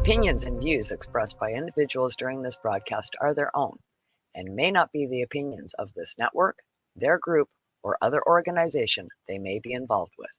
opinions and views expressed by individuals during this broadcast are their own and may not be the opinions of this network, their group, or other organization they may be involved with.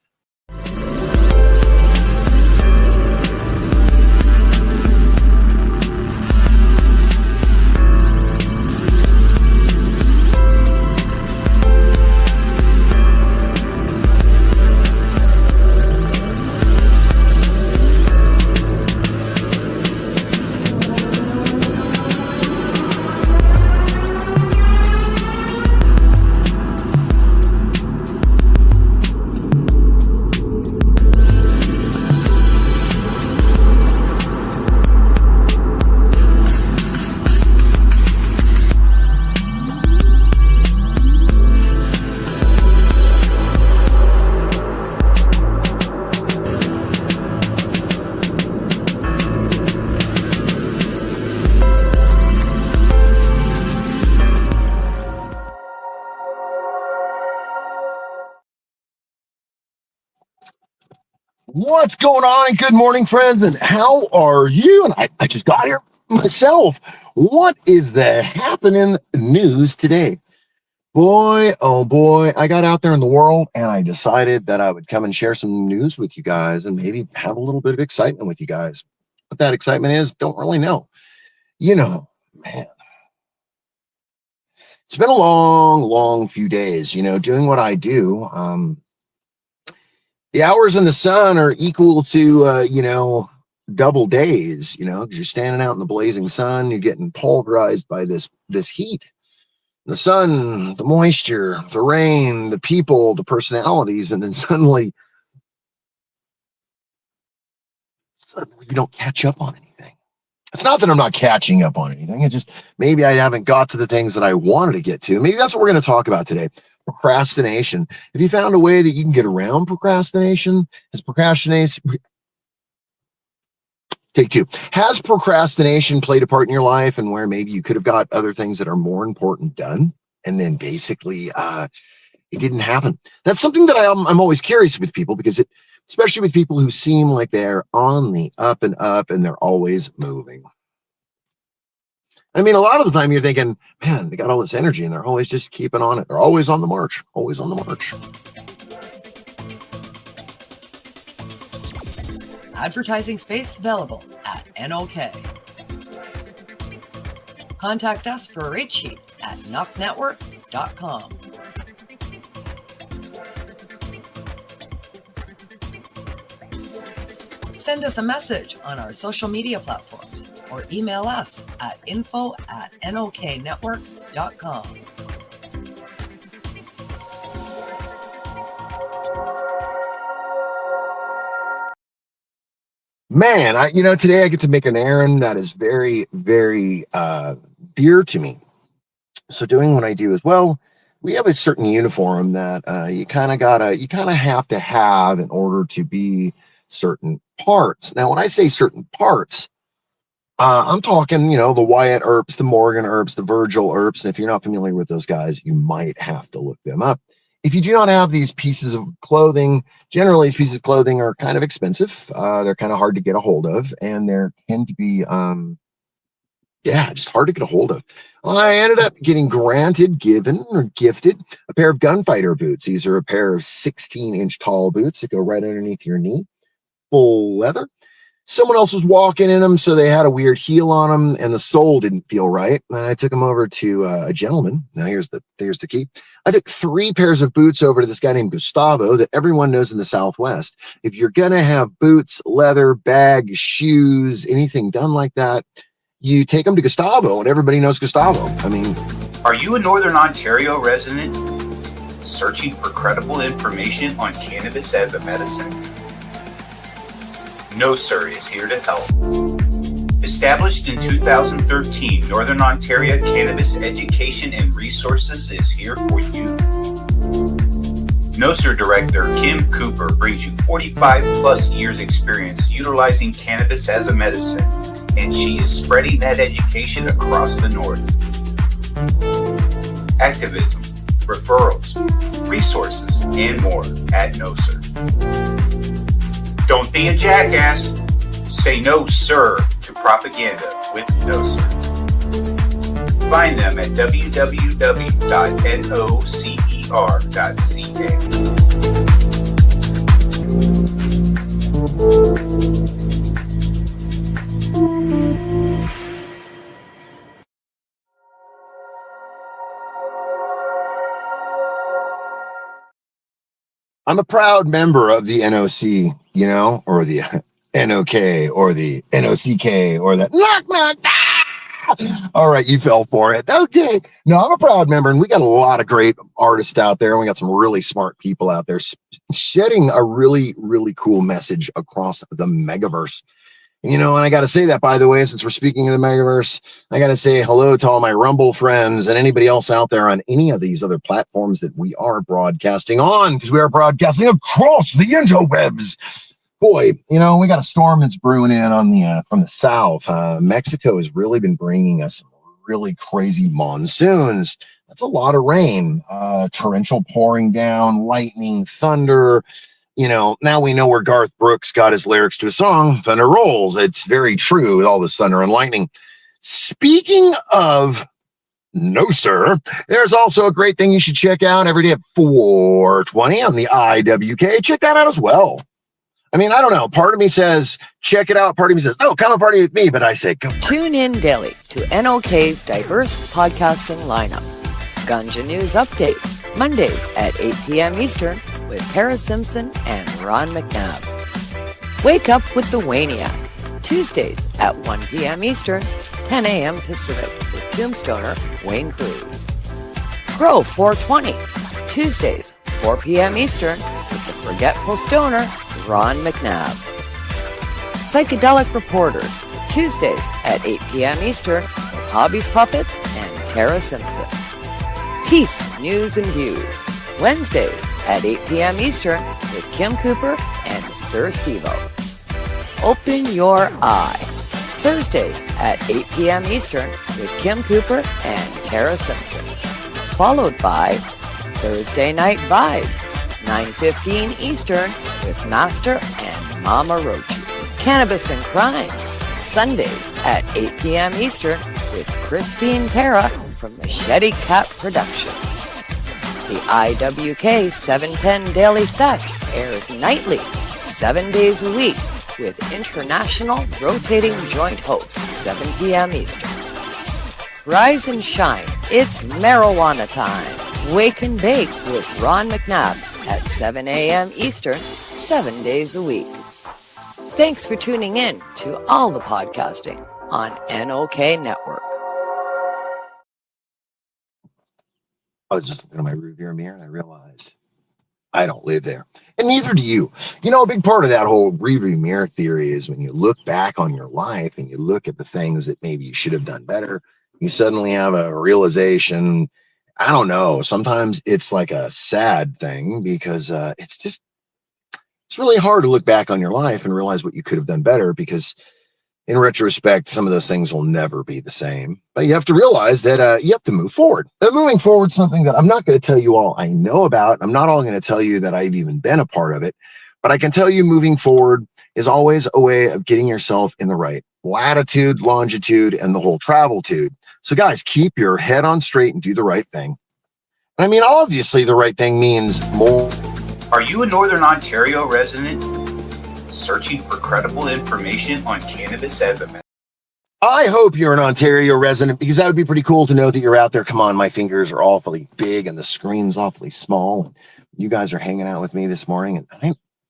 What's going on? And good morning, friends. And how are you? And I just got here myself. What is the happening news today? Boy, oh boy, I got out there in the world and I decided that I would come and share some news with you guys and maybe have a little bit of excitement with you guys. What that excitement is, don't really know. Man, it's been a long few days, doing what I do. The hours in the sun are equal to, double days, because you're standing out in the blazing sun, you're getting pulverized by this heat. The sun, the moisture, the rain, the people, the personalities, and then suddenly you don't catch up on anything. It's not that I'm not catching up on anything. It's just maybe I haven't got to the things that I wanted to get to. Maybe that's what we're going to talk about today. Procrastination. Have you found a way that you can get around procrastination? Take two. Has procrastination played a part in your life and where maybe you could have got other things that are more important done and then basically it didn't happen? That's something that I'm always curious with people, because especially with people who seem like they're on the up and up and they're always moving. I mean, a lot of the time you're thinking, man, they got all this energy and they're always just keeping on it. They're always on the march, always on the march. Advertising space available at NOK. Contact us for a rate sheet at knocknetwork.com. Send us a message on our social media platforms or email us at info@noknetwork.com. Man, today I get to make an errand that is very, very dear to me. So doing what I do as well, we have a certain uniform that you kind of have to have in order to be certain parts. Now, when I say certain parts, I'm talking, the Wyatt Earps, the Morgan Earps, the Virgil Earps. And if you're not familiar with those guys, you might have to look them up. If you do not have these pieces of clothing, generally these pieces of clothing are kind of expensive. They're kind of hard to get a hold of, and they tend to be, just hard to get a hold of. Well, I ended up getting gifted a pair of gunfighter boots. These are a pair of 16-inch tall boots that go right underneath your knee, full leather. Someone else was walking in them, so they had a weird heel on them, and the sole didn't feel right. And I took them over to a gentleman. Now here's the key. I took 3 pairs of boots over to this guy named Gustavo that everyone knows in the Southwest. If you're gonna have boots, leather, bag, shoes, anything done like that, you take them to Gustavo, and everybody knows Gustavo. I mean, are you a Northern Ontario resident searching for credible information on cannabis as a medicine? No Sir is here to help. Established in 2013, Northern Ontario Cannabis Education and Resources is here for you. No Sir Director Kim Cooper brings you 45 plus years experience utilizing cannabis as a medicine, and she is spreading that education across the North. Activism, referrals, resources, and more at No Sir. Don't be a jackass. Say no, sir, propaganda with no sir. Find them at www.nocer.ca. I'm a proud member of the NOC, or the NOK, or the NOCK, or the knock knock. Ah! All right, you fell for it. Okay. No, I'm a proud member, and we got a lot of great artists out there, and we got some really smart people out there shedding a really, really cool message across the megaverse. And I got to say that, by the way, since we're speaking of the megaverse, I got to say hello to all my Rumble friends and anybody else out there on any of these other platforms that we are broadcasting on, because we are broadcasting across the interwebs. Boy, we got a storm that's brewing in on the from the south. Mexico has really been bringing us some really crazy monsoons. That's a lot of rain, torrential pouring down, lightning, thunder. Now we know where Garth Brooks got his lyrics to a song, Thunder Rolls. It's very true with all this thunder and lightning. Speaking of no, sir, there's also a great thing you should check out every day at 4:20 on the IWK. Check that out as well. I mean, I don't know. Part of me says, check it out. Part of me says, oh, come and party with me. But I say, go. Tune in daily to NOK's diverse podcasting lineup. Ganja News Update, Mondays at 8 p.m. Eastern with Tara Simpson and Ron McNabb. Wake Up with the Wayniac, Tuesdays at 1 p.m. Eastern, 10 a.m. Pacific with Tombstoner Wayne Cruz. Grow 420, Tuesdays, 4 p.m. Eastern with the Forgetful Stoner Ron McNabb. Psychedelic Reporters, Tuesdays at 8 p.m. Eastern with Hobbies Puppets and Tara Simpson. Peace, News and Views, Wednesdays at 8 p.m. Eastern with Kim Cooper and Sir Steve-O. Open Your Eye, Thursdays at 8 p.m. Eastern with Kim Cooper and Tara Simpson. Followed by Thursday Night Vibes, 9:15 Eastern with Master and Mama Roach. Cannabis and Crime, Sundays at 8 p.m. Eastern with Christine Terra from Machete Cat Productions. The IWK 710 Daily Set airs nightly, 7 days a week, with international rotating joint hosts, 7 p.m. Eastern. Rise and shine, it's marijuana time. Wake and bake with Ron McNabb at 7 a.m. Eastern, 7 days a week. Thanks for tuning in to all the podcasting on NOK Network. I was just looking at my rearview mirror and I realized I don't live there. And neither do you. A big part of that whole rearview mirror theory is when you look back on your life and you look at the things that maybe you should have done better, you suddenly have a realization. I don't know. Sometimes it's like a sad thing because it's really hard to look back on your life and realize what you could have done better, because in retrospect, some of those things will never be the same. But you have to realize that you have to move forward. And moving forward, something that I'm not going to tell you all I know about. I'm not all going to tell you that I've even been a part of it. But I can tell you moving forward is always a way of getting yourself in the right latitude, longitude, and the whole traveltude. So guys, keep your head on straight and do the right thing. I mean, obviously the right thing means more. Are you a Northern Ontario resident searching for credible information on cannabis as a medicine? I hope you're an Ontario resident, because that would be pretty cool to know that you're out there. Come on, my fingers are awfully big and the screen's awfully small. And you guys are hanging out with me this morning,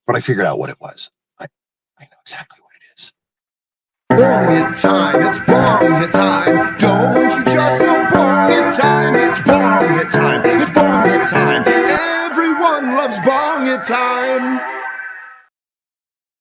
but I figured out what it was. I know exactly what it is. Bong it time, it's bong it time. Don't you just know bong it time? It's bong it time, it's bong it time. Everyone loves bong it time.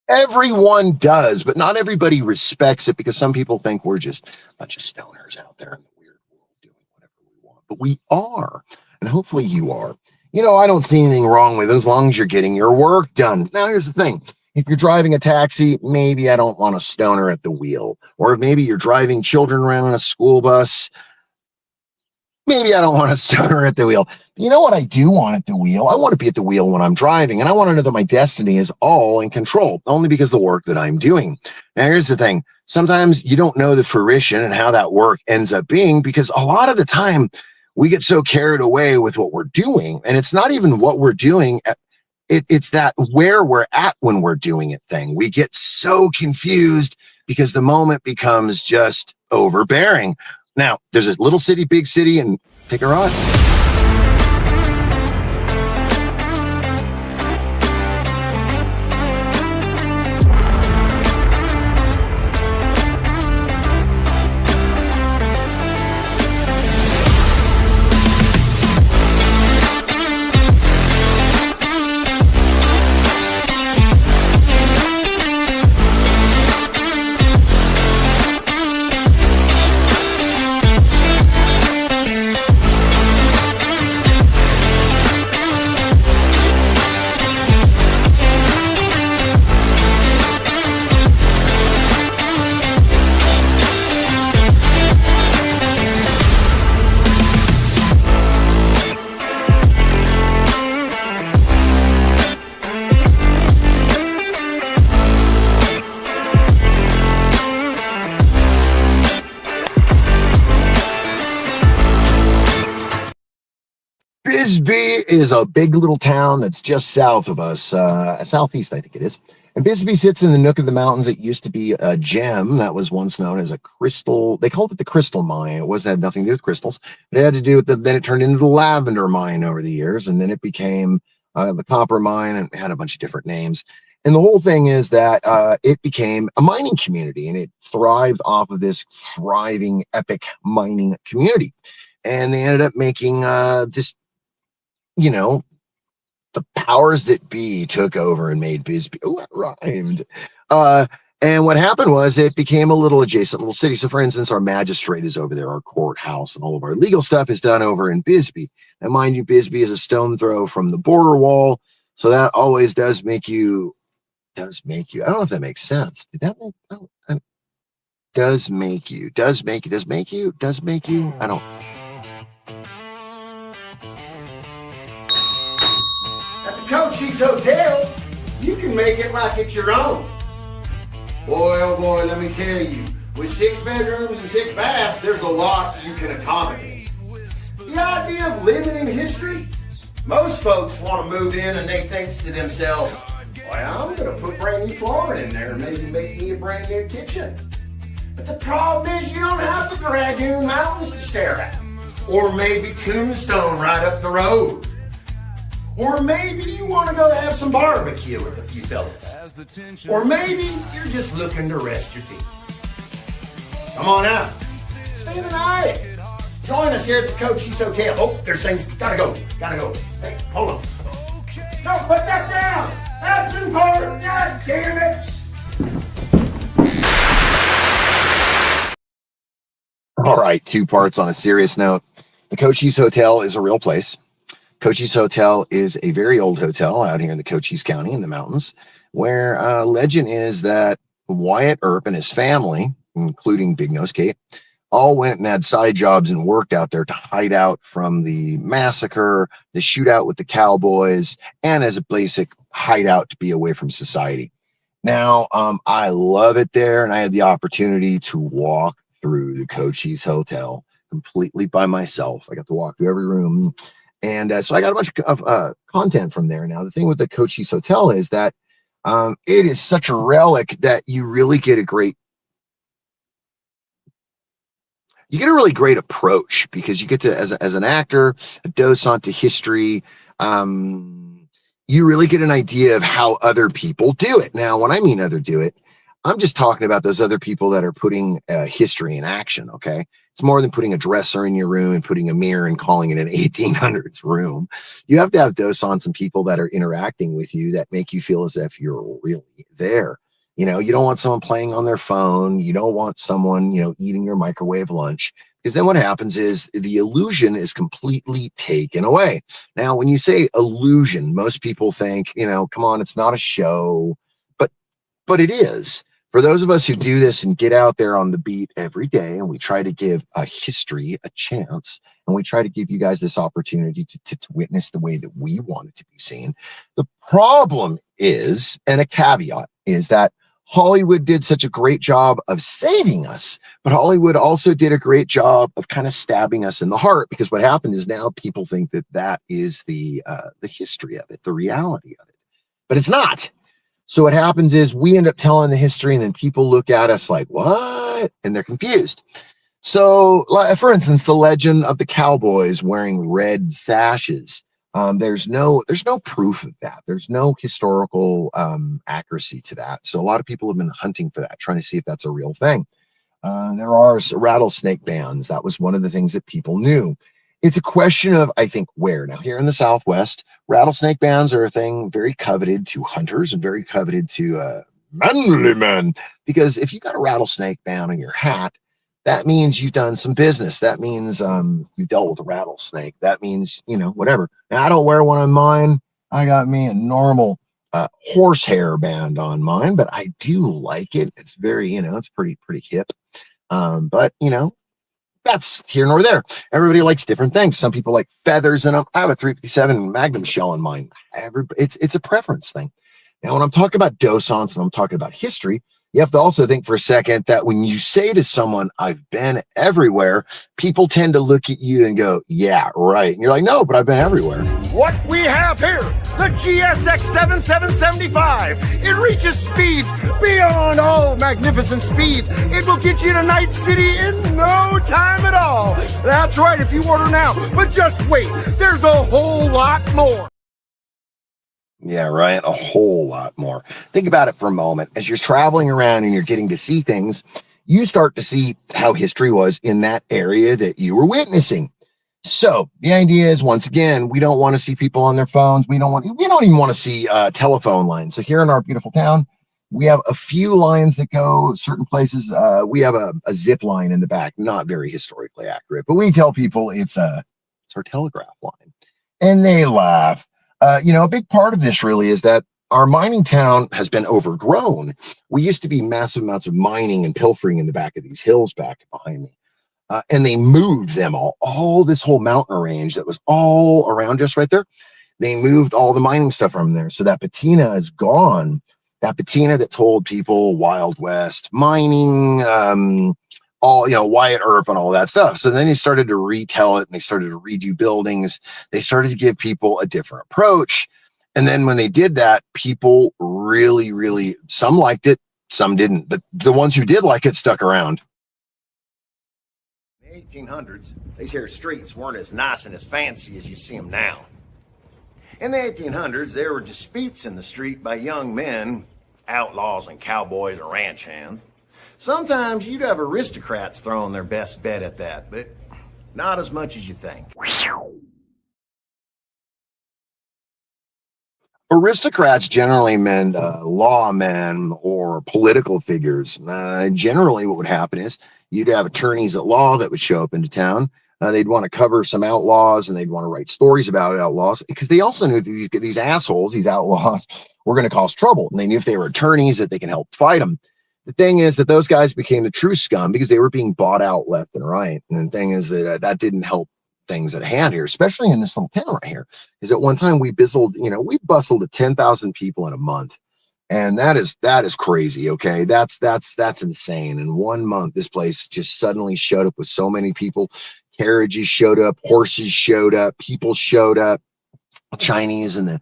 Everyone does, but not everybody respects it, because some people think we're just a bunch of stoners out there in the weird world doing whatever we want. But we are, and hopefully you are. I don't see anything wrong with it as long as you're getting your work done. Now, here's the thing. If you're driving a taxi, maybe I don't want a stoner at the wheel. Or maybe you're driving children around in a school bus. maybe I don't want a stoner at the wheel. You know what I do want at the wheel? I want to be at the wheel when I'm driving, and I want to know that my destiny is all in control, only because of the work that I'm doing. Now, here's the thing. Sometimes you don't know the fruition and how that work ends up being, because a lot of the time we get so carried away with what we're doing, and it's not even what we're doing. It's that where we're at when we're doing it thing. We get so confused because the moment becomes just overbearing. Now, there's a little city, big city, and pick a ride. Bisbee is a big little town that's just south of us, southeast, I think it is. And Bisbee sits in the nook of the mountains. It used to be a gem that was once known as a crystal. They called it the crystal mine. It had nothing to do with crystals. It had to do with then it turned into the lavender mine over the years. And then it became the copper mine, and it had a bunch of different names. And the whole thing is that it became a mining community, and it thrived off of this thriving, epic mining community. And they ended up making this, you know, the powers that be took over and made Bisbee. Oh, that rhymed. And what happened was it became a little adjacent little city. So, for instance, our magistrate is over there, our courthouse, and all of our legal stuff is done over in Bisbee. And mind you, Bisbee is a stone throw from the border wall. So that always does make you, I don't know if that makes sense. Did that make, does make you, I don't. At the Cochise Hotel, you can make it like it's your own. Boy, oh boy, let me tell you, with 6 bedrooms and 6 baths, there's a lot you can accommodate. The idea of living in history? Most folks want to move in and they think to themselves, well, I'm going to put brand new flooring in there and maybe make me a brand new kitchen. But the problem is you don't have the Dragoon Mountains to stare at. Or maybe Tombstone right up the road. Or maybe you want to go have some barbecue with a few fellas. Or maybe you're just looking to rest your feet. Come on out. Stay the night. Join us here at the Cochise Hotel. Oh, there's things. Gotta go. Hey, hold on. No, put that down. That's important. God damn it. All right, 2 parts on a serious note. The Cochise Hotel is a real place. Cochise Hotel is a very old hotel out here in the Cochise County in the mountains, where legend is that Wyatt Earp and his family, including Big Nose Kate, all went and had side jobs and worked out there to hide out from the massacre, the shootout with the cowboys, and as a basic hideout to be away from society. Now, I love it there, and I had the opportunity to walk through the Cochise Hotel completely by myself. I got to walk through every room. And so I got a bunch of content from there. Now, the thing with the Cochise Hotel is that it is such a relic that you really get a really great approach, because you get to, as an actor, a dose onto history. You really get an idea of how other people do it. Now, when I mean other do it, I'm just talking about those other people that are putting history in action, okay? It's more than putting a dresser in your room and putting a mirror and calling it an 1800s room. You have to have dose on some people that are interacting with you that make you feel as if you're really there. You know, you don't want someone playing on their phone. You don't want someone, eating your microwave lunch, because then what happens is the illusion is completely taken away. Now, when you say illusion, most people think, come on, it's not a show, but it is. For those of us who do this and get out there on the beat every day, and we try to give a history a chance, and we try to give you guys this opportunity to witness the way that we want it to be seen. The problem is, and a caveat, is that Hollywood did such a great job of saving us, but Hollywood also did a great job of kind of stabbing us in the heart, because what happened is now people think that that is the history of it, the reality of it, but it's not. So what happens is we end up telling the history, and then people look at us like, what? And they're confused. So, for instance, the legend of the cowboys wearing red sashes. There's no proof of that. There's no historical accuracy to that. So a lot of people have been hunting for that, trying to see if that's a real thing. There are rattlesnake bans. That was one of the things that people knew. It's a question of, I think, where. Now, here in the Southwest, rattlesnake bans are a thing very coveted to hunters and very coveted to manly men. Because if you got a rattlesnake ban on your hat, that means you've done some business. That means you dealt with a rattlesnake. That means, whatever. Now, I don't wear one on mine. I got me a normal horsehair band on mine, but I do like it. It's very, it's pretty hip. But, that's here nor there. Everybody likes different things. Some people like feathers in them. I have a 357 Magnum shell in mine. It's a preference thing. Now, when I'm talking about docents and I'm talking about history, you have to also think for a second that when you say to someone, I've been everywhere, people tend to look at you and go, yeah, right. And you're like, no, but I've been everywhere. What we have here, the GSX 7775. It reaches speeds beyond all magnificent speeds. It will get you to Night City in no time at all. That's right, if you order now. But just wait, there's a whole lot more. Yeah, right. A whole lot more. Think about it for a moment. As you're traveling around and you're getting to see things, you start to see how history was in that area that you were witnessing. So the idea is, once again, we don't want to see people on their phones. We don't even want to see telephone lines. So here in our beautiful town, we have a few lines that go certain places. We have a zip line in the back, not very historically accurate, but we tell people it's our telegraph line, and they laugh. A big part of this really is that our mining town has been overgrown. We used to be massive amounts of mining and pilfering in the back of these hills back behind me. And they moved them all this whole mountain range that was all around us right there. They moved all the mining stuff from there. So that patina is gone. That patina that told people Wild West mining, Wyatt Earp and all that stuff. So then they started to retell it, and they started to redo buildings. They started to give people a different approach. And then when they did that, people really, really, some liked it, some didn't. But the ones who did like it stuck around. In the 1800s, these here streets weren't as nice and as fancy as you see them now. In the 1800s, there were disputes in the street by young men, outlaws and cowboys or ranch hands. Sometimes you'd have aristocrats throwing their best bet at that, but not as much as you think. Aristocrats generally meant lawmen or political figures. Generally, what would happen is you'd have attorneys at law that would show up into town. They'd want to cover some outlaws, and they'd want to write stories about outlaws, because they also knew that these assholes, these outlaws, were going to cause trouble. And they knew if they were attorneys that they can help fight them. The thing is that those guys became the true scum because they were being bought out left and right. And the thing is that didn't help things at hand here, especially in this little town right here. Because at one time we bustled to 10,000 people in a month. And that is crazy. Okay. That's insane. In 1 month, this place just suddenly showed up with so many people. Carriages showed up, horses showed up, people showed up, Chinese and the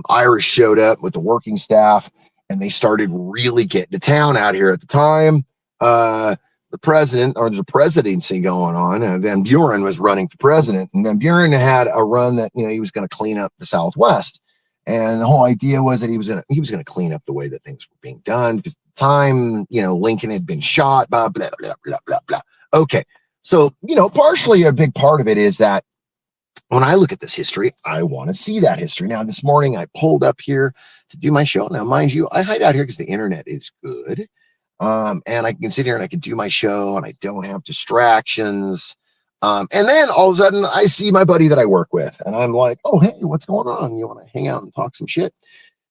Irish showed up with the working staff. And they started really getting to town out here at the time. The president, or there's a presidency going on. Van Buren was running for president, and Van Buren had a run that he was going to clean up the Southwest. And the whole idea was that he was going to clean up the way that things were being done, because at the time, Lincoln had been shot. Blah blah blah blah blah blah. Okay, so partially a big part of it is that when I look at this history, I want to see that history. Now, this morning I pulled up here to do my show. Now, mind you, I hide out here because the internet is good. And I can sit here and I can do my show and I don't have distractions. And then all of a sudden I see my buddy that I work with and I'm like, oh, hey, what's going on? You want to hang out and talk some shit?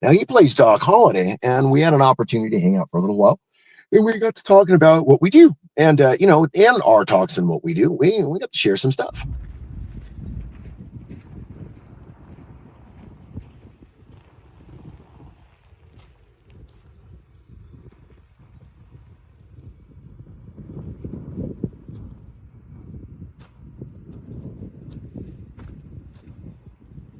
Now, he plays Doc Holliday, and we had an opportunity to hang out for a little while. And we got to talking about what we do, and and our talks and what we do. We got to share some stuff.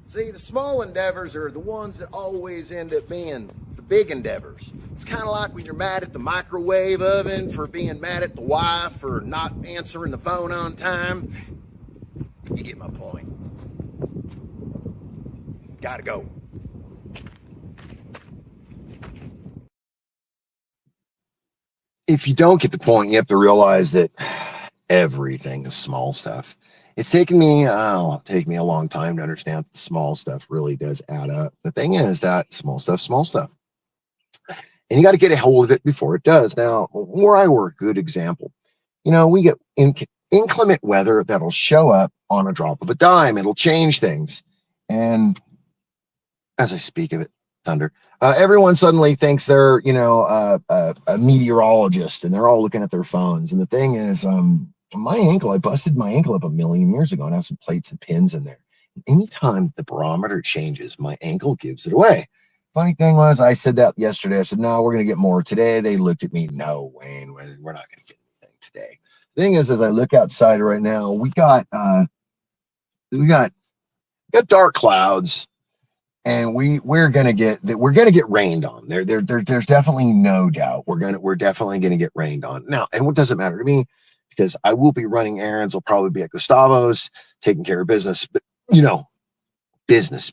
See, the small endeavors are the ones that always end up being the big endeavors. It's kind of like when you're mad at the microwave oven for being mad at the wife for not answering the phone on time. You get my point. Gotta go. If you don't get the point, you have to realize that everything is small stuff. It's taken me, take me a long time to understand that small stuff really does add up. The thing is that small stuff. And you got to get a hold of it before it does. Now, where I work, good example. We get inclement weather that'll show up on a drop of a dime. It'll change things. And as I speak of it, thunder, everyone suddenly thinks they're, a meteorologist, and they're all looking at their phones. And the thing is, I busted my ankle up a million years ago, and I have some plates and pins in there. Anytime the barometer changes, my ankle gives it away. Funny thing was, I said that yesterday. I said, no, we're going to get more today. They looked at me. No, Wayne, we're not going to get anything today. The thing is, as I look outside right now, we got dark clouds, and we're gonna get rained on. There's definitely no doubt we're definitely gonna get rained on now. And what doesn't matter to me, because I will be running errands. I'll probably be at Gustavo's taking care of business, but business.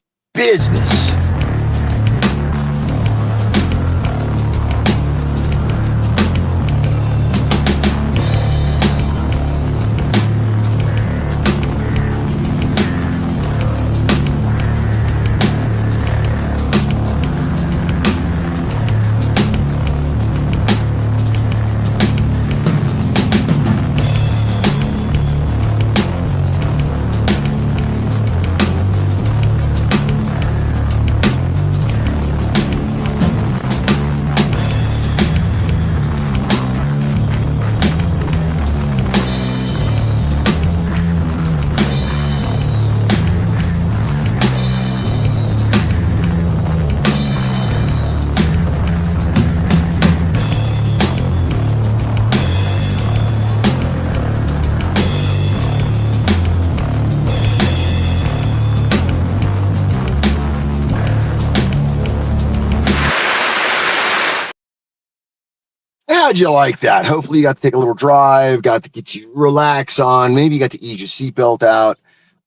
How'd you like that? Hopefully you got to take a little drive, got to get you relax on. Maybe you got to ease your seatbelt out,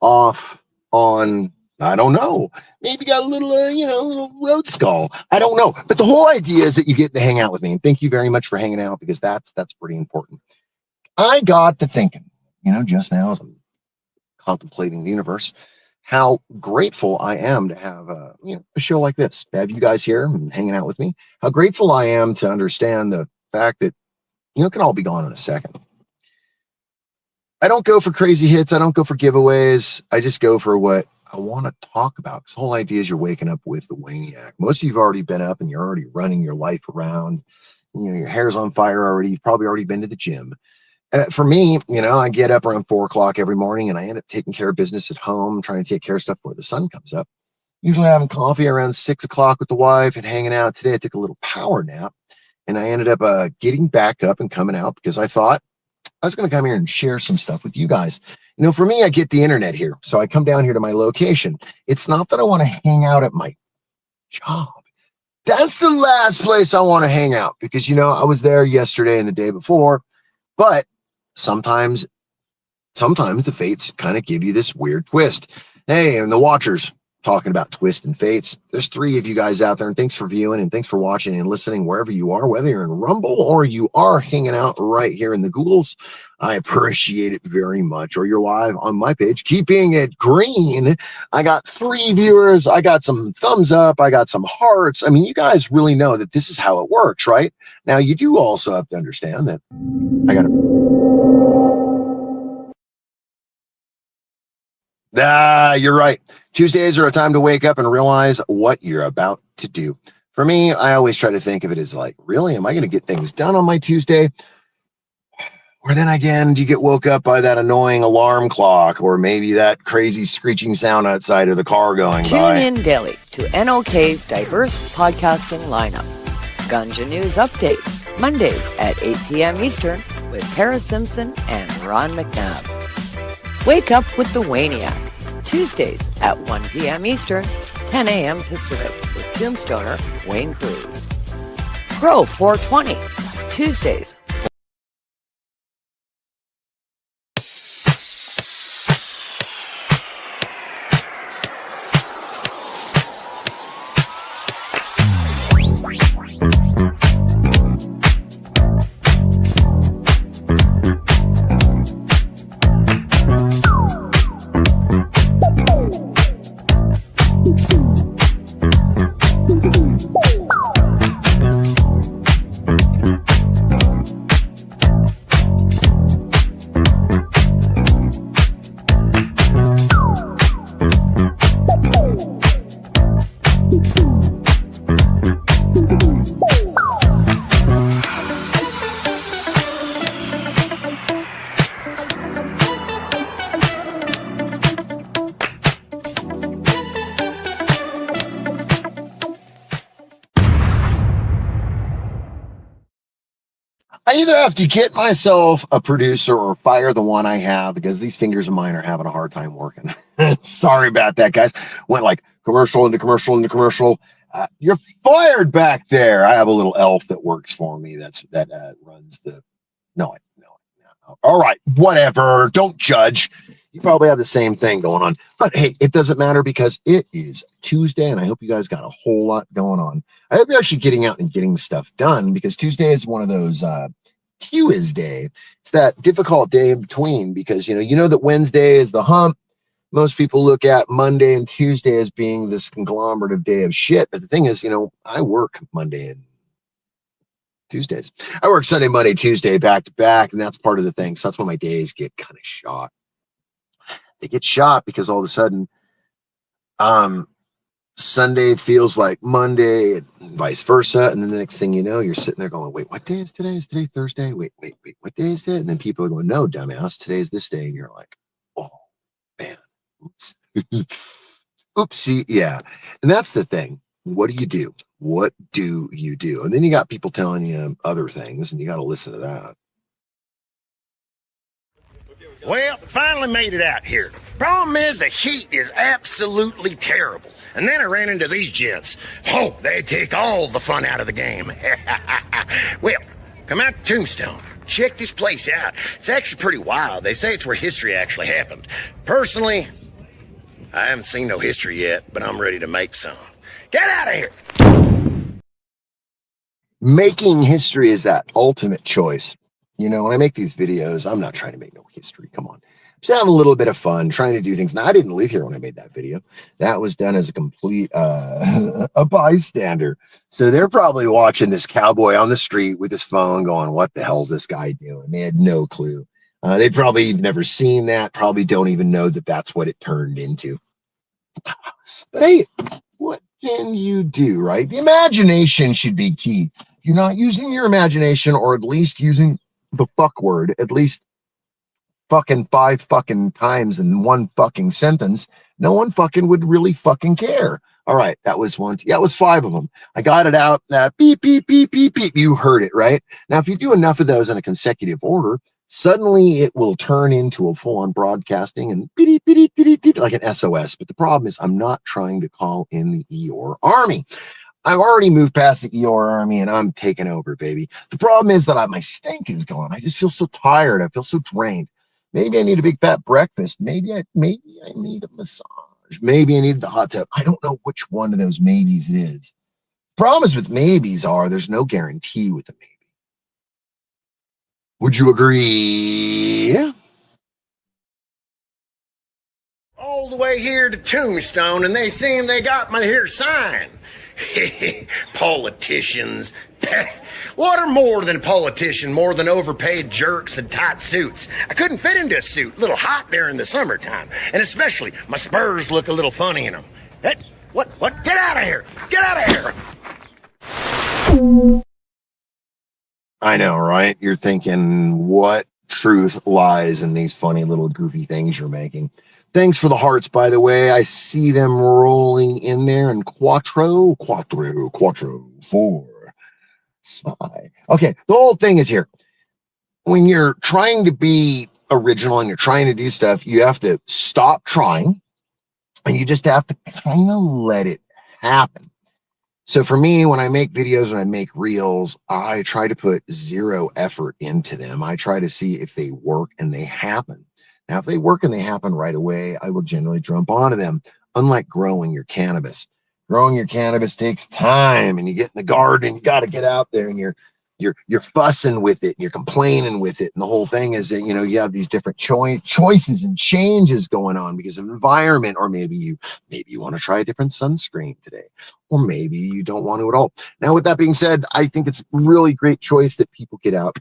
off, on. I don't know. Maybe you got a little, little road skull. I don't know. But the whole idea is that you get to hang out with me. And thank you very much for hanging out, because that's pretty important. I got to thinking, just now as I'm contemplating the universe, how grateful I am to have a show like this, to have you guys here and hanging out with me. How grateful I am to understand the fact that it can all be gone in a second. I don't go for crazy hits. I don't go for giveaways. I just go for what I want to talk about. Because the whole idea is you're waking up with the Wayniac. Most of you've already been up and you're already running your life around. Your hair's on fire already. You've probably already been to the gym. For me, I get up around 4 o'clock every morning, and I end up taking care of business at home, trying to take care of stuff before the sun comes up. Usually having coffee around 6 o'clock with the wife and hanging out. Today I took a little power nap, and I ended up getting back up and coming out because I thought I was going to come here and share some stuff with you guys. For me, I get the internet here. So I come down here to my location. It's not that I want to hang out at my job. That's the last place I want to hang out because, I was there yesterday and the day before, but sometimes the fates kind of give you this weird twist. Hey, and the watchers, talking about twist and fates. There's 3 of you guys out there, and thanks for viewing and thanks for watching and listening wherever you are, whether you're in Rumble or you are hanging out right here in the Googles. I appreciate it very much. Or you're live on my page, keeping it green. I got 3 viewers. I got some thumbs up. I got some hearts. I mean, you guys really know that this is how it works, right? Now, you do also have to understand that I got to... You're right. Tuesdays are a time to wake up and realize what you're about to do. For me, I always try to think of it as like, really, am I going to get things done on my Tuesday? Or then again, do you get woke up by that annoying alarm clock or maybe that crazy screeching sound outside of the car going by? Tune in daily to NOK's diverse podcasting lineup. Ganja News Update, Mondays at 8 p.m. Eastern with Tara Simpson and Ron McNabb. Wake up with the Wayniac, Tuesdays at 1 p.m. Eastern, 10 a.m. Pacific with Tombstoner Wayne Cruz. Pro 420, Tuesdays. I either have to get myself a producer or fire the one I have because these fingers of mine are having a hard time working. Sorry about that, guys. Went like commercial into commercial into commercial. You're fired back there. I have a little elf that works for me. That runs the. No. All right, whatever. Don't judge. You probably have the same thing going on. But hey, it doesn't matter because it is Tuesday, and I hope you guys got a whole lot going on. I hope you're actually getting out and getting stuff done because Tuesday is one of those Tuesday. It's that difficult day in between because you know that Wednesday is the hump. Most people look at Monday and Tuesday as being this conglomerative day of shit. But the thing is, I work Monday and Tuesdays. I work Sunday, Monday, Tuesday, back to back, and that's part of the thing. So that's when my days get kind of shot. They get shot because all of a sudden, Sunday feels like Monday and vice versa. And then the next thing you know, you're sitting there going, wait, what day is today? Is today Thursday? Wait, what day is it? And then people are going, no, dumbass, today's this day. And you're like, oh, man, oops. Oopsie. Yeah. And that's the thing. What do you do? What do you do? And then you got people telling you other things, and you got to listen to that. Well, finally made it out here. Problem is the heat is absolutely terrible. And then I ran into these gents. Oh, they take all the fun out of the game. Well, come out to Tombstone. Check this place out. It's actually pretty wild. They say it's where history actually happened. Personally, I haven't seen no history yet, but I'm ready to make some. Get out of here! Making history is that ultimate choice. When I make these videos, I'm not trying to make no history. Come on. I'm just having a little bit of fun, trying to do things. Now, I didn't live here when I made that video. That was done as a complete a bystander. So they're probably watching this cowboy on the street with his phone going, what the hell's this guy doing? They had no clue. They probably never seen that, probably don't even know that that's what it turned into. But hey, what can you do, right? The imagination should be key. If you're not using your imagination, or at least using the fuck word at least fucking 5 fucking times in one fucking sentence, no one fucking would really fucking care. All right, that was one. Yeah, it was 5 of them. I got it out. Beep, beep, beep, beep, beep. You heard it, right? Now, if you do enough of those in a consecutive order, suddenly it will turn into a full-on broadcasting and beep, beep, beep, beep, like an SOS. But the problem is I'm not trying to call in the Eeyore army. I've already moved past the Eeyore army and I'm taking over, baby. The problem is that my stink is gone. I just feel so tired. I feel so drained. Maybe I need a big fat breakfast. Maybe I need a massage. Maybe I need the hot tub. I don't know which one of those maybes it is. Problems with maybes are there's no guarantee with a maybe. Would you agree? All the way here to Tombstone, and they seem they got my here sign. Politicians. What are more than a politician? More than overpaid jerks and tight suits. I couldn't fit into a suit. A little hot during the summertime. And especially, my spurs look a little funny in them. What? Get out of here! Get out of here! I know, right? You're thinking, what truth lies in these funny little goofy things you're making? Thanks for the hearts, by the way. I see them rolling in there. And quattro, 4, 5. Okay, the whole thing is here. When you're trying to be original and you're trying to do stuff, you have to stop trying and you just have to kind of let it happen. So for me, when I make videos, when I make reels, I try to put zero effort into them. I try to see if they work and they happen. Now, if they work and they happen right away, I will generally jump onto them. Unlike growing your cannabis. Growing your cannabis takes time, and you get in the garden, you got to get out there, and you're fussing with it, and you're complaining with it, and the whole thing is that you have these different choices and changes going on because of environment, or maybe you want to try a different sunscreen today, or maybe you don't want to at all. Now, with that being said, I think it's a really great choice that people get out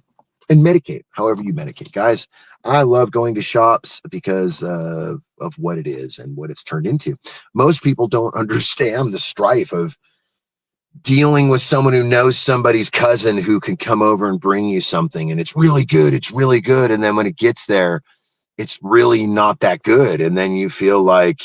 and medicate, however you medicate, guys. I love going to shops because of what it is and what it's turned into. Most people don't understand the strife of dealing with someone who knows somebody's cousin who can come over and bring you something, and it's really good. It's really good. And then when it gets there, it's really not that good. And then you feel like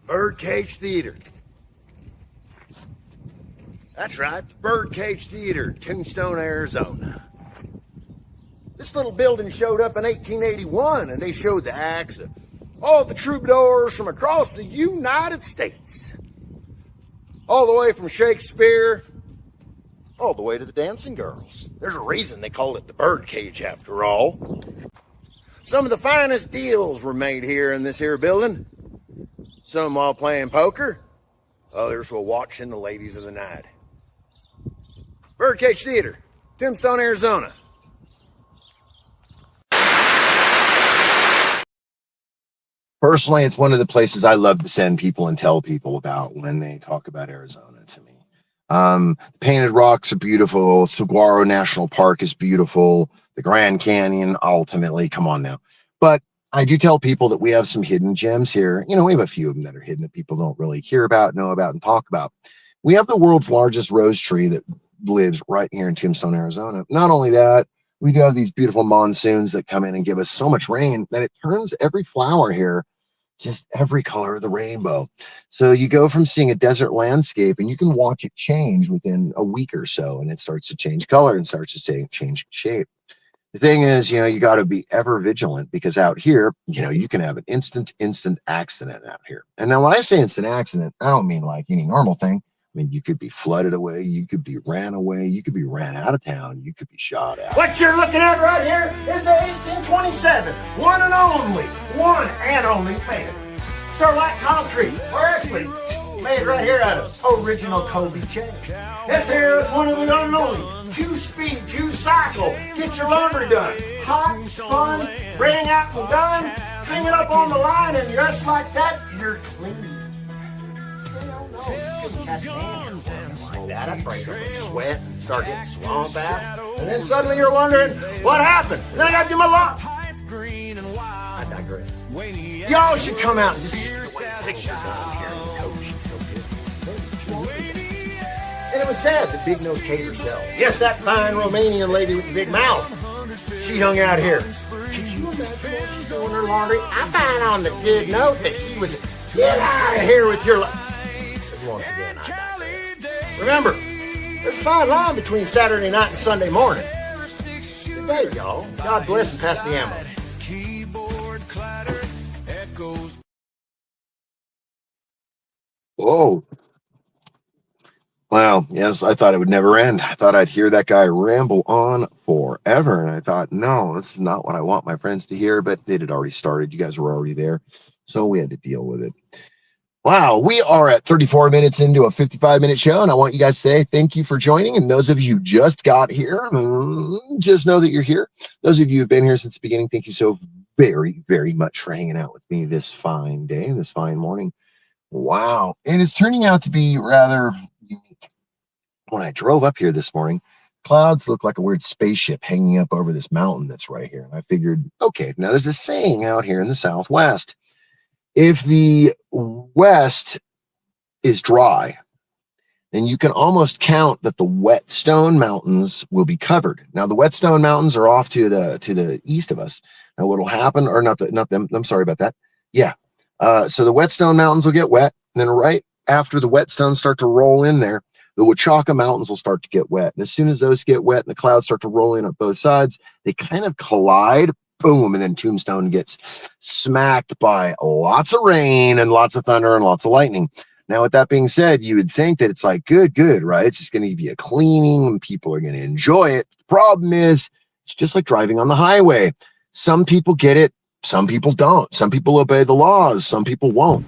Birdcage Theater. That's right, Birdcage Theater, Tombstone, Arizona. This little building showed up in 1881, and they showed the acts of all the troubadours from across the United States. All the way from Shakespeare, all the way to the dancing girls. There's a reason they call it the Birdcage, after all. Some of the finest deals were made here in this here building. Some while playing poker, others while watching the ladies of the night. Birdcage Theater, Tombstone, Arizona. personally, it's one of the places I love to send people and tell people about when they talk about Arizona to me. Painted Rocks are beautiful. Saguaro National Park is beautiful. The Grand Canyon, ultimately, come on now. But I do tell people that we have some hidden gems here. We have a few of them that are hidden that people don't really hear about, know about, and talk about. We have the world's largest rose tree that lives right here in Tombstone, Arizona. Not only that, we do have these beautiful monsoons that come in and give us so much rain that it turns every flower here just every color of the rainbow. So you go from seeing a desert landscape and you can watch it change within a week or so, and it starts to change color and starts to change shape. The thing is, you got to be ever vigilant, because out here, you can have an instant accident out here. And now when I say instant accident, I don't mean like any normal thing. I mean, you could be flooded away, you could be ran away, you could be ran out of town, you could be shot at. What you're looking at right here is the 1827 one and only made Starlight Concrete, or actually made right here out of original Kobe chain. This here is one of the one and only 2-speed, 2-cycle, get your lumber done. Hot, spun, ring out and done, sing it up on the line, and just like that, you're clean. Like that, I break up a sweat, start getting swamp ass, and then suddenly you're wondering what happened. And then I got to do my lock. I digress. Y'all should come out and just see the way the pictures down here in the coach. So good. And it was sad that Big Nose Kate herself, yes, that fine Romanian lady with the big mouth, she hung out here. Could you imagine while she's doing her laundry? I find on the good note that she was, get out of here with your once again, I digress. Remember, there's a fine line between Saturday night and Sunday morning. Good day, y'all. God bless and pass the ammo. Whoa. Wow. Yes, I thought it would never end. I thought I'd hear that guy ramble on forever. And I thought, no, this is not what I want my friends to hear, but it had already started. You guys were already there. So we had to deal with it. Wow, we are at 34 minutes into a 55-minute show, and I want you guys to say thank you for joining. And those of you who just got here, just know that you're here. Those of you who've been here since the beginning, thank you so very, very much for hanging out with me this fine day, this fine morning. Wow, it is turning out to be rather unique. When I drove up here this morning, clouds look like a weird spaceship hanging up over this mountain that's right here. And I figured, okay, now there's a saying out here in the Southwest. If the West is dry, then you can almost count that the Whetstone Mountains will be covered. Now, the Whetstone Mountains are off to the east of us. Now, what'll happen, or not them, I'm sorry about that. Yeah. So the Whetstone Mountains will get wet. And then right after the Whetstones start to roll in there, the Wichita Mountains will start to get wet. And as soon as those get wet and the clouds start to roll in on both sides, they kind of collide. Boom, and then Tombstone gets smacked by lots of rain and lots of thunder and lots of lightning. Now, with that being said, you would think that it's like, good, right? It's just going to give you a cleaning and people are going to enjoy it. The problem is, it's just like driving on the highway. Some people get it, some people don't. Some people obey the laws, some people won't.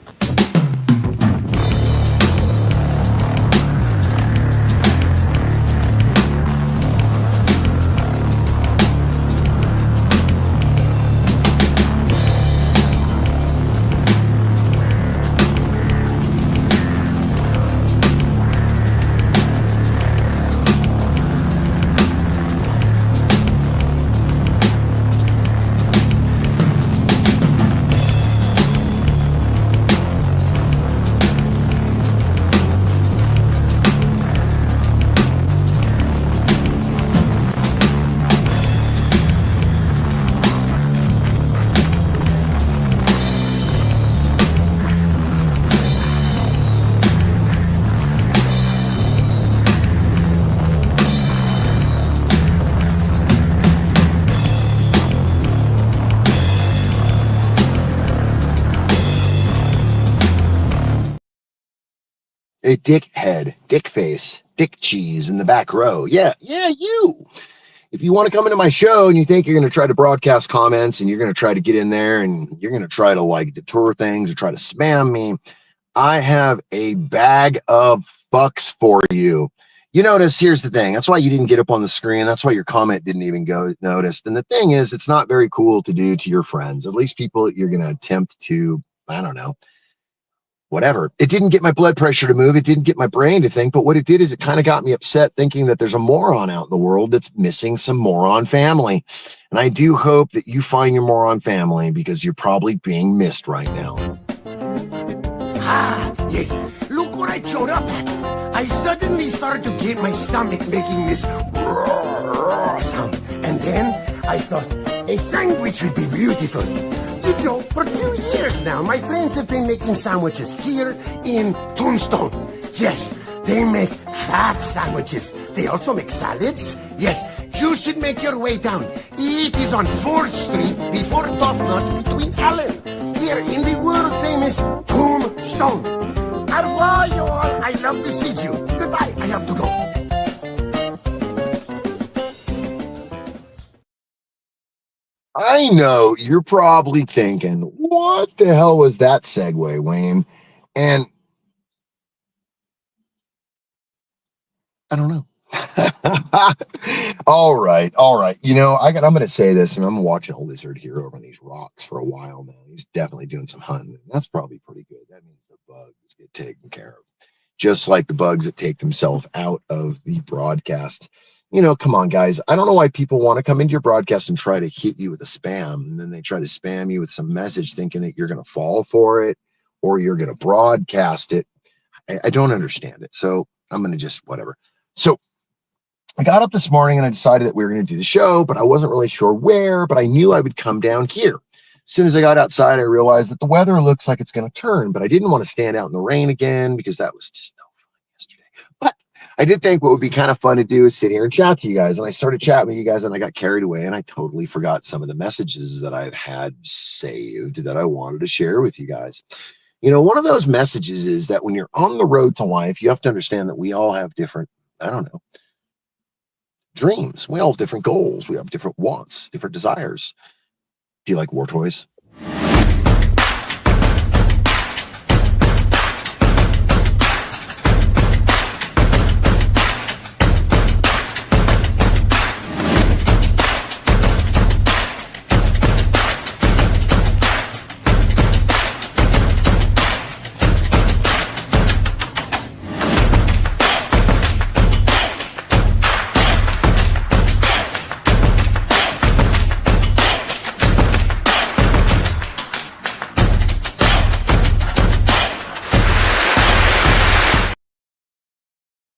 A dickhead, dick face, dick cheese in the back row. Yeah, you. If you want to come into my show and you think you're going to try to broadcast comments and you're going to try to get in there and you're going to try to like detour things or try to spam me, I have a bag of fucks for you. You notice, here's the thing. That's why you didn't get up on the screen. That's why your comment didn't even go noticed. And the thing is, it's not very cool to do to your friends, at least people that you're going to attempt to, I don't know, whatever. It didn't get my blood pressure to move. It didn't get my brain to think. But what it did is it kind of got me upset thinking that there's a moron out in the world that's missing some moron family. And I do hope that you find your moron family because you're probably being missed right now. Ah, yes. Look what I showed up at. I suddenly started to get my stomach making this roar sound. And then I thought a sandwich would be beautiful. You know, for 2 years now, my friends have been making sandwiches here in Tombstone. Yes, they make fat sandwiches. They also make salads. Yes, you should make your way down. It is on 4th Street before Tough Nut between Allen. Here in the world-famous Tombstone. Au revoir, you all. I love to see you. Goodbye. I have to go. I know you're probably thinking, what the hell was that segue, Wayne? And I don't know. All right. You know, I'm going to say this, and I'm watching a lizard here over these rocks for a while now. He's definitely doing some hunting. That's probably pretty good. That means the bugs get taken care of, just like the bugs that take themselves out of the broadcast. You know, come on, guys. I don't know why people want to come into your broadcast and try to hit you with a spam. And then they try to spam you with some message thinking that you're going to fall for it or you're going to broadcast it. I don't understand it. So I'm going to just whatever. So I got up this morning and I decided that we were going to do the show, but I wasn't really sure where, but I knew I would come down here. As soon as I got outside, I realized that the weather looks like it's going to turn, but I didn't want to stand out in the rain again because that was just no fun yesterday. But I did think what would be kind of fun to do is sit here and chat to you guys. And I started chatting with you guys and I got carried away and I totally forgot some of the messages that I've had saved that I wanted to share with you guys. You know, one of those messages is that when you're on the road to life, you have to understand that we all have different, I don't know, dreams. We all have different goals. We have different wants, different desires. Do you like war toys?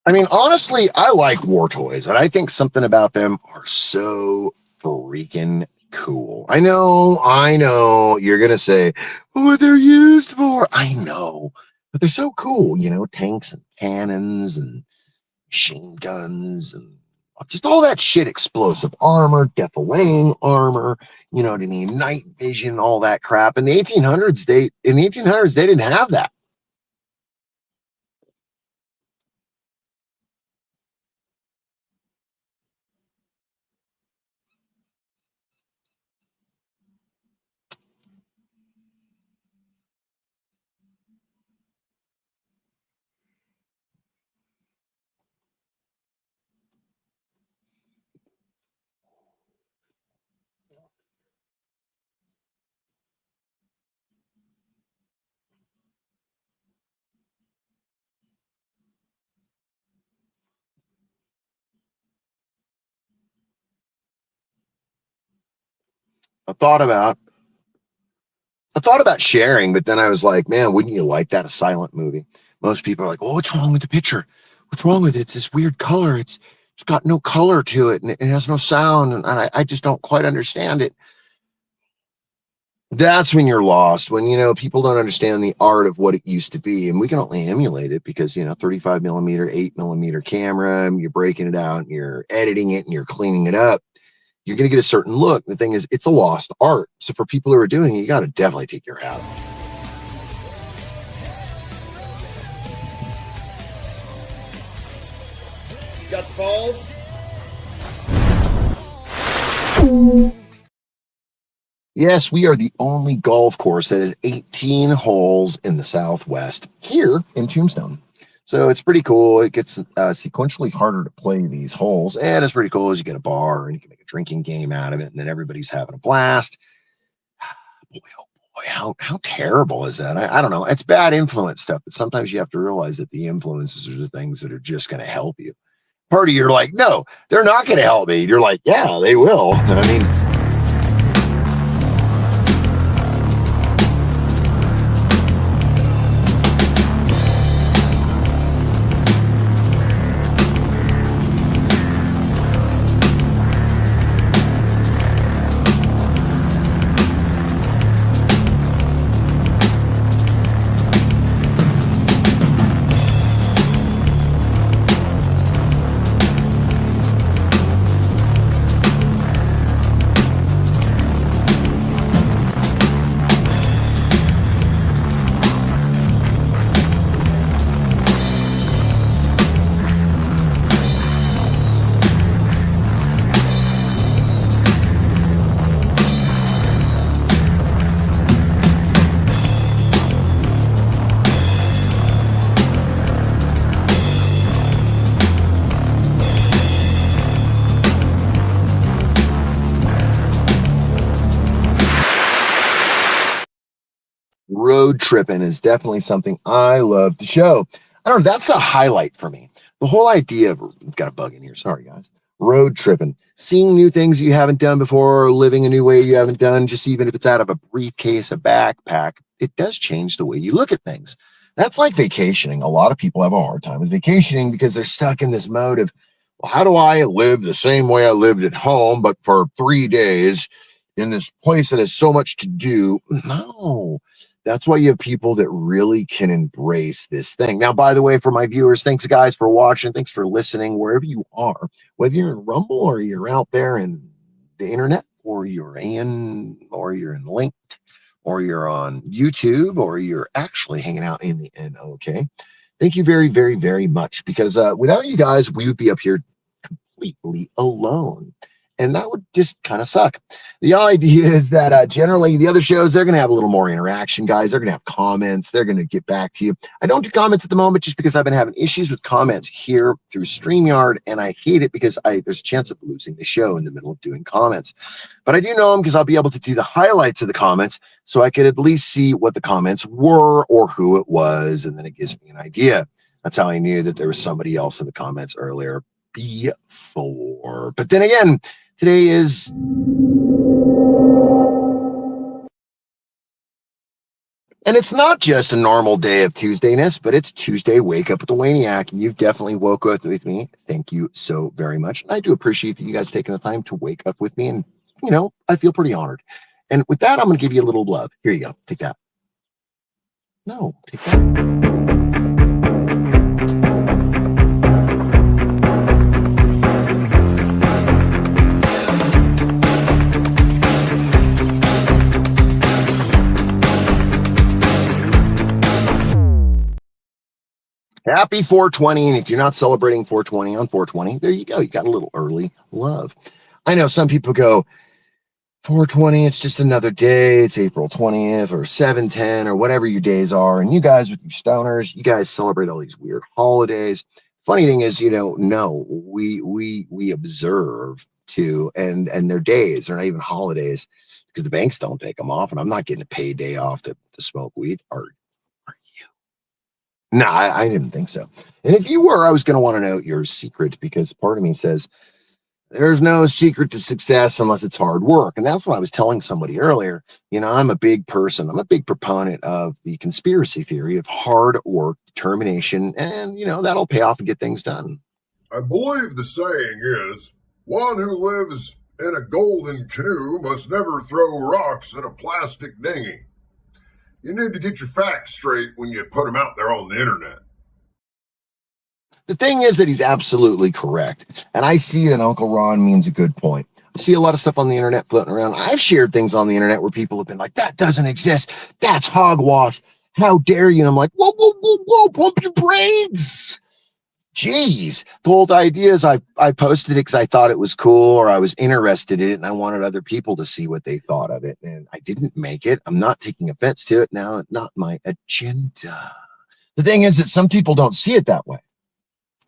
I mean, honestly, I like war toys, and I think something about them are so freaking cool. I know, you're gonna say, what they're used for. I know, but they're so cool, tanks and cannons and machine guns and just all that shit, explosive armor, defilaying armor, you know what I mean, night vision, all that crap. In the 1800s, they didn't have that. I thought about sharing, but then I was like, man, wouldn't you like that? A silent movie. Most people are like, oh, what's wrong with the picture? What's wrong with it? It's this weird color. It's got no color to it, and it has no sound, and I just don't quite understand it. That's when you're lost, when people don't understand the art of what it used to be, and we can only emulate it because 35 millimeter, 8 millimeter camera, and you're breaking it out, and you're editing it, and you're cleaning it up. You're going to get a certain look. The thing is, it's a lost art. So for people who are doing it, you got to definitely take your hat off. Got falls? Yes, we are the only golf course that has 18 holes in the Southwest here in Tombstone. So it's pretty cool. It gets sequentially harder to play these holes. And it's pretty cool as you get a bar and you can make a drinking game out of it. And then everybody's having a blast. Boy, oh boy, how terrible is that? I don't know. It's bad influence stuff. But sometimes you have to realize that the influences are the things that are just going to help you. Part of you're like, no, they're not going to help me. You're like, yeah, they will. I mean, road tripping is definitely something I love to show. I don't know, that's a highlight for me. The whole idea of, got a bug in here, sorry guys. Road tripping, seeing new things you haven't done before, living a new way you haven't done, just even if it's out of a briefcase, a backpack, it does change the way you look at things. That's like vacationing. A lot of people have a hard time with vacationing because they're stuck in this mode of, well, how do I live the same way I lived at home, but for 3 days in this place that has so much to do? No. That's why you have people that really can embrace this thing. Now, by the way, for my viewers, thanks guys for watching. Thanks for listening wherever you are, whether you're in Rumble or you're out there in the internet or you're in Linked or you're on YouTube or you're actually hanging out in the NOK. Thank you very, very, very much, because without you guys, we would be up here completely alone. And that would just kind of suck. The idea is that generally the other shows, they're going to have a little more interaction, guys. They're going to have comments. They're going to get back to you. I don't do comments at the moment just because I've been having issues with comments here through StreamYard, and I hate it because there's a chance of losing the show in the middle of doing comments. But I do know them because I'll be able to do the highlights of the comments so I could at least see what the comments were or who it was, and then it gives me an idea. That's how I knew that there was somebody else in the comments earlier before. But then again, today is And it's not just a normal day of Tuesdayness, but it's Tuesday Wake Up with the Wayniac, and you've definitely woke up with me. Thank you so very much. And I do appreciate that you guys taking the time to wake up with me, and I feel pretty honored. And with that, I'm going to give you a little love. Here you go. Take that. No, take that. Happy 420. And if you're not celebrating 420 on 420, there you go. You got a little early love. I know some people go, 420, it's just another day. It's April 20th or 7/10 or whatever your days are. And you guys with your stoners, you guys celebrate all these weird holidays. Funny thing is, no, we observe too, and their days, they're not even holidays because the banks don't take them off. And I'm not getting a paid day off to smoke weed. No, I didn't think so. And if you were, I was going to want to know your secret, because part of me says there's no secret to success unless it's hard work. And that's what I was telling somebody earlier. I'm a big person. I'm a big proponent of the conspiracy theory of hard work, determination, and, that'll pay off and get things done. I believe the saying is, one who lives in a golden canoe must never throw rocks at a plastic dinghy. You need to get your facts straight when you put them out there on the internet. The thing is that he's absolutely correct. And I see that Uncle Ron means a good point. I see a lot of stuff on the internet floating around. I've shared things on the internet where people have been like, that doesn't exist. That's hogwash. How dare you? And I'm like, whoa, pump your brakes. Jeez. The whole idea is I posted it because I thought it was cool, or I was interested in it, and I wanted other people to see what they thought of it. And I didn't make it. I'm not taking offense to it. Now, not my agenda. The thing is that some people don't see it that way.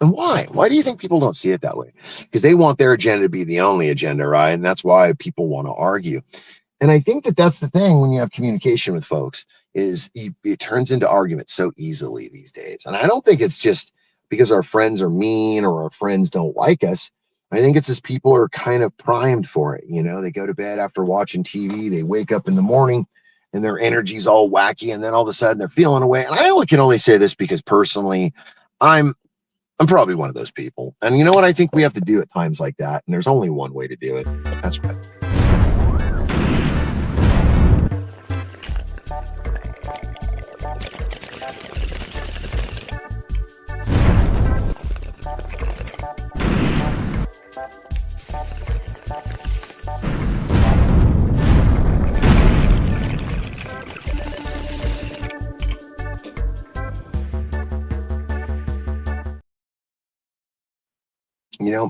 And why? Why do you think people don't see it that way? Because they want their agenda to be the only agenda, right? And that's why people want to argue. And I think that that's the thing when you have communication with folks, is it turns into arguments so easily these days. And I don't think it's just because our friends are mean or our friends don't like us. I think it's just people are kind of primed for it. They go to bed after watching TV, they wake up in the morning and their energy's all wacky, and then all of a sudden they're feeling away. And I can only say this because personally, I'm probably one of those people. And you know what I think we have to do at times like that? And there's only one way to do it. That's right.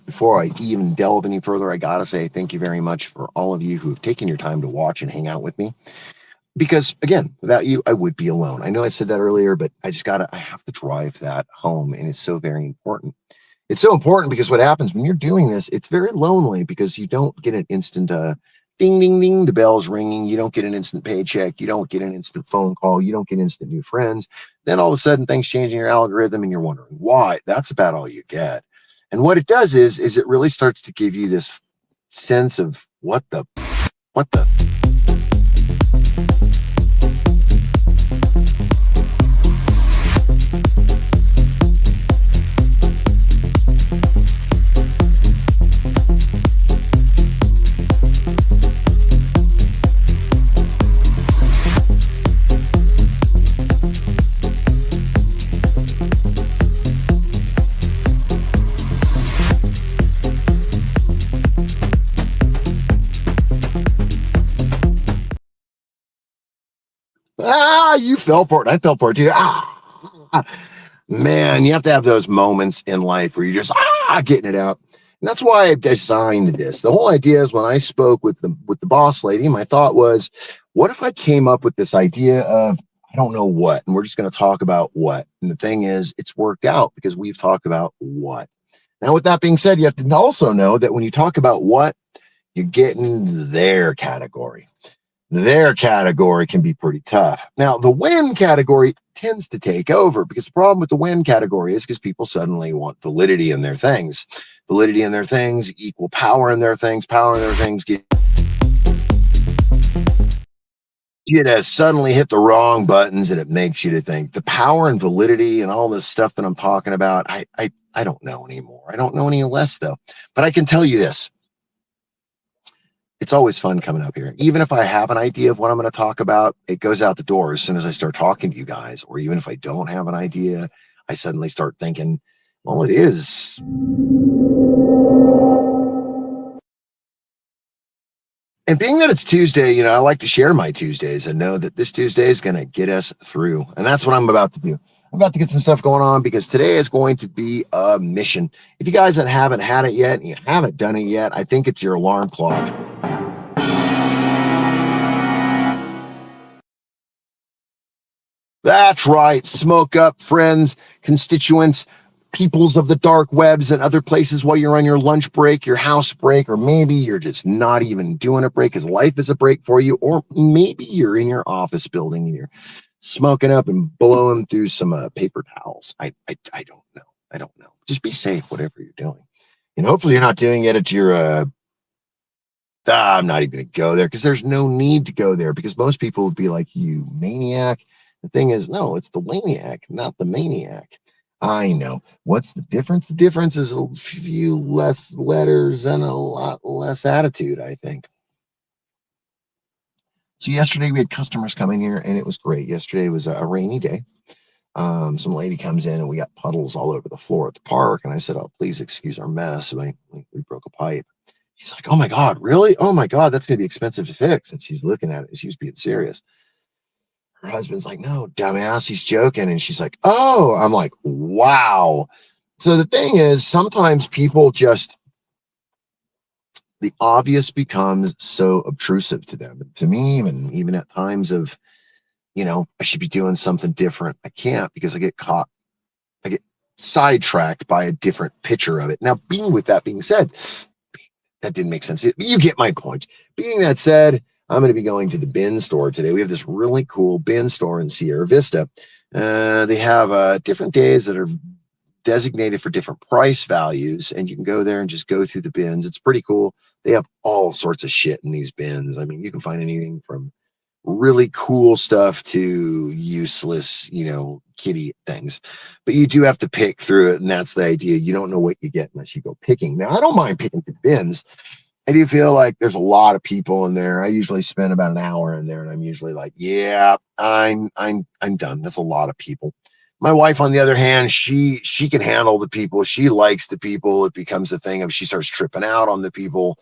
Before I even delve any further, I got to say thank you very much for all of you who have taken your time to watch and hang out with me. Because again, without you, I would be alone. I know I said that earlier, but I have to drive that home. And it's so very important. It's so important because what happens when you're doing this, it's very lonely because you don't get an instant ding, ding, ding, the bell's ringing. You don't get an instant paycheck. You don't get an instant phone call. You don't get instant new friends. Then all of a sudden things change in your algorithm and you're wondering why. That's about all you get. And what it does is it really starts to give you this sense of what the. You fell for it. I fell for it too. Man, you have to have those moments in life where you're just getting it out. And that's why I designed this. The whole idea is when I spoke with the boss lady, my thought was, what if I came up with this idea of, I don't know what, and we're just going to talk about what. And the thing is, it's worked out because we've talked about what. Now, with that being said, you have to also know that when you talk about what, you're getting into their category. Their category can be pretty tough. Now, the when category tends to take over because the problem with the when category is because people suddenly want validity in their things. Validity in their things equal power in their things. Power in their things you to suddenly hit the wrong buttons, and it makes you to think. The power and validity and all this stuff that I'm talking about, I don't know anymore. I don't know any less, though. But I can tell you this. It's always fun coming up here. Even if I have an idea of what I'm going to talk about, it goes out the door as soon as I start talking to you guys. Or even if I don't have an idea, I suddenly start thinking, well, it is. And being that it's Tuesday, I like to share my Tuesdays and know that this Tuesday is going to get us through. And that's what I'm about to do. I'm about to get some stuff going on because today is going to be a mission. If you guys haven't had it yet and you haven't done it yet, I think it's your alarm clock. That's right. Smoke up, friends, constituents, peoples of the dark webs and other places while you're on your lunch break, your house break, or maybe you're just not even doing a break because life is a break for you, or maybe you're in your office building and you're smoking up and blowing through some paper towels. I don't know. I don't know. Just be safe, whatever you're doing. And hopefully you're not doing it at your I'm not even going to go there because there's no need to go there because most people would be like, you maniac. The thing is, no, it's the Wayniac, not the maniac. I know. What's the difference? The difference is a few less letters and a lot less attitude, I think. So yesterday we had customers come in here and it was great. Yesterday was a rainy day. Some lady comes in and we got puddles all over the floor at the park. And I said, oh, please excuse our mess. We broke a pipe. She's like, oh my God, really? Oh my God, that's going to be expensive to fix. And she's looking at it and she was being serious. Her husband's like, no, dumbass, he's joking. And she's like, oh, I'm like, wow. So the thing is, sometimes people just, the obvious becomes so obtrusive to them. To me, and even at times of, I should be doing something different. I can't because I get caught. I get sidetracked by a different picture of it. Now, with that being said, that didn't make sense. You get my point. Being that said, I'm going to be going to the bin store today. We have this really cool bin store in Sierra Vista. They have different days that are designated for different price values, and you can go there and just go through the bins. It's pretty cool. They have all sorts of shit in these bins. I mean, you can find anything from really cool stuff to useless, kitty things. But you do have to pick through it, and that's the idea. You don't know what you get unless you go picking. Now, I don't mind picking through the bins. I do feel like there's a lot of people in there. I usually spend about an hour in there, and I'm usually like, yeah, I'm done. That's a lot of people. My wife, on the other hand, she can handle the people. She likes the people. It becomes a thing of she starts tripping out on the people,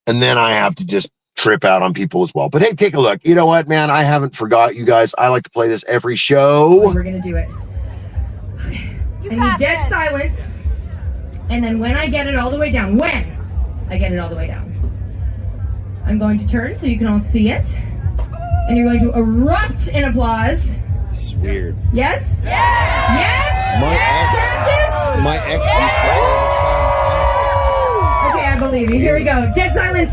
and then I have to just trip out on people as well. But hey, take a look. You know what, man? I haven't forgot you guys. I like to play this every show. We're gonna do it. I need dead silence, and then when I get it all the way down, I get it all the way down, I'm going to turn so you can all see it, and you're going to erupt in applause. This is weird. Yes? Yes! Yes! My ex. Okay, I believe you. Here we go. Dead silence.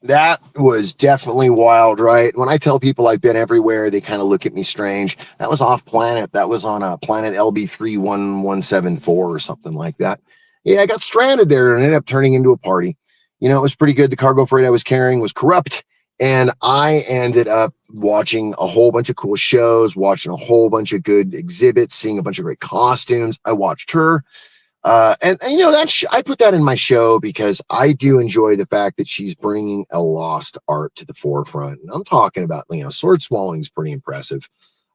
That was definitely wild, right? When I tell people I've been everywhere, they kind of look at me strange. That was off planet. That was on a planet LB31174 or something like that. Yeah, I got stranded there and ended up turning into a party. It was pretty good. The cargo freight I was carrying was corrupt, and I ended up watching a whole bunch of cool shows, watching a whole bunch of good exhibits, seeing a bunch of great costumes. I watched her. And I put that in my show because I do enjoy the fact that she's bringing a lost art to the forefront. And I'm talking about, sword swallowing is pretty impressive.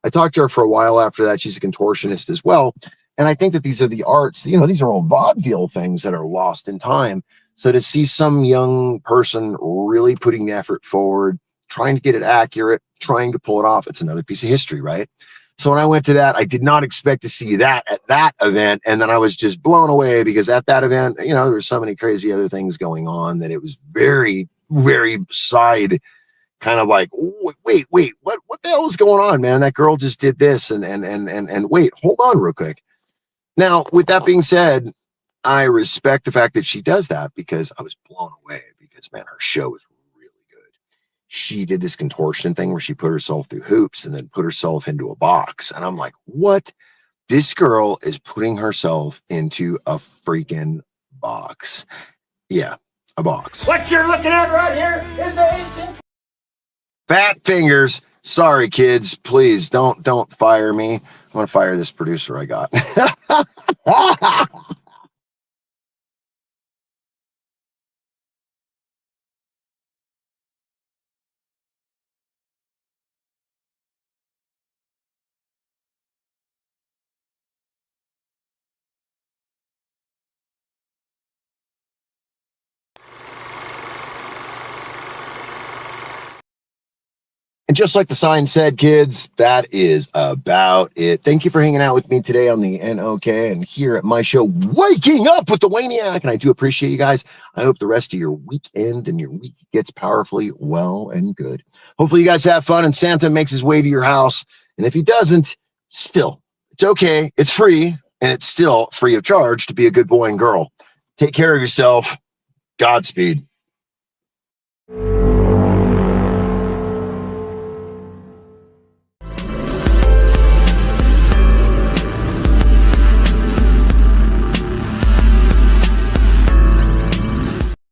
I talked to her for a while after that. She's a contortionist as well. And I think that these are the arts, these are all vaudeville things that are lost in time. So to see some young person really putting the effort forward, trying to get it accurate, trying to pull it off, it's another piece of history, right? So when I went to that, I did not expect to see that at that event. And then I was just blown away because at that event, there were so many crazy other things going on that it was very, very side kind of like, wait, what the hell is going on, man? That girl just did this and wait, hold on real quick. Now, with that being said, I respect the fact that she does that because I was blown away because, man, her show is really good. She did this contortion thing where she put herself through hoops and then put herself into a box. And I'm like, what? This girl is putting herself into a freaking box. Yeah, a box. What you're looking at right here is the 18... Fat fingers. Sorry, kids. Please don't fire me. I'm gonna fire this producer I got. And just like the sign said, kids, that is about it. Thank you for hanging out with me today on the NOK and here at my show, Waking Up with the Wayniac. And I do appreciate you guys. I hope the rest of your weekend and your week gets powerfully well and good. Hopefully you guys have fun and Santa makes his way to your house. And if he doesn't, still, it's okay. It's free and it's still free of charge to be a good boy and girl. Take care of yourself. Godspeed.